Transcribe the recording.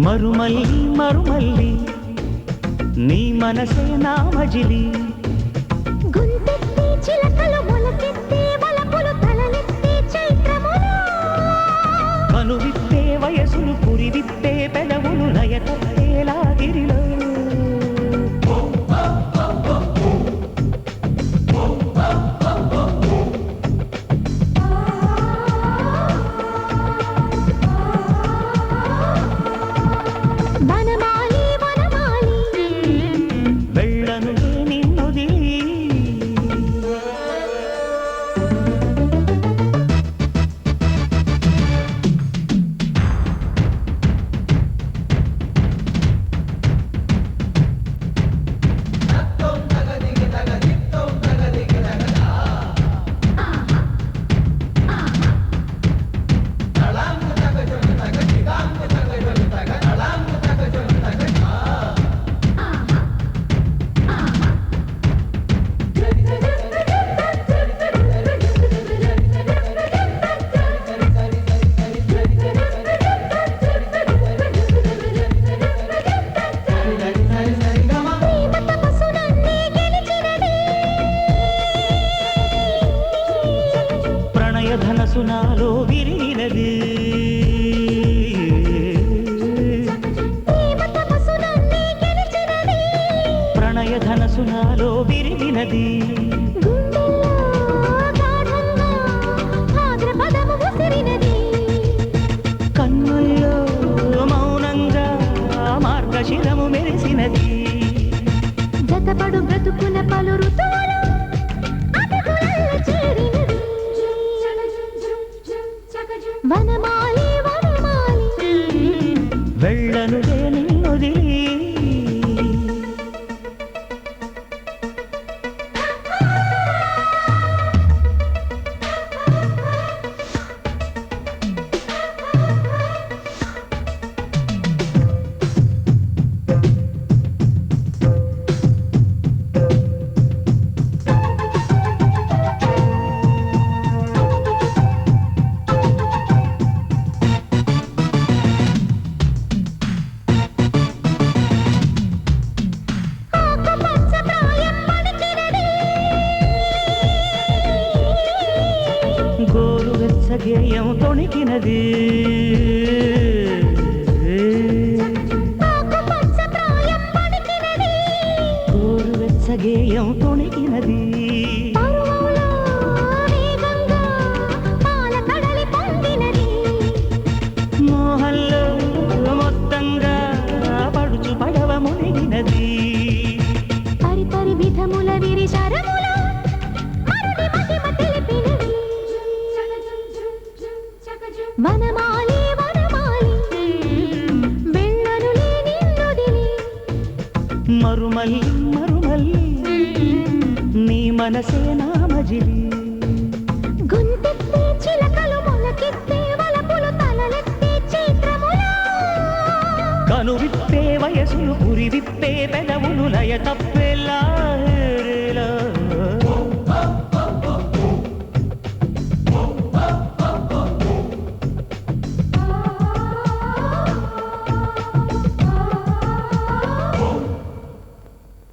మరుమల్లి మరుమల్లి నీ మనసే నా మజిలి గుంతెత్తి చిలకలు మొలకెత్తే వలపులు తలనెత్తే చైత్రములు కనువిప్పే వయసులు పురివిప్పే పెదవులు లయతప్పేలా గిరిలో ధనసు నాలో విరిగినది ప్రణయ ధనసు నాలో విరిగినది కన్నుల్లో మౌనంగా మార్గశిరము మెరిసినది జతపడు బ్రతుకుల పలు ఋతువులు వనమాలి వనమాలి వెళ్ళనులే నిన్నొదిలి గేయం తొణికినది గోరువెచ్చ గేయం తొణికినది మోహంలో మొత్తంగా పడుచు పడవ మునిగినది పరిపరి విధముల విరిశరముల వనమాలి వనమాలి వెళ్ళనులే నిన్నొదిలి మరుమల్లి మరుమల్లి నీ మనసే నా మజిలి గుంతెత్తే చిలకలు మొలకెత్తే వలపులు తలనెత్తే చైత్రములు కనువిప్పే వయసులు పురివిప్పే పెదవులు లయ తప్పేలా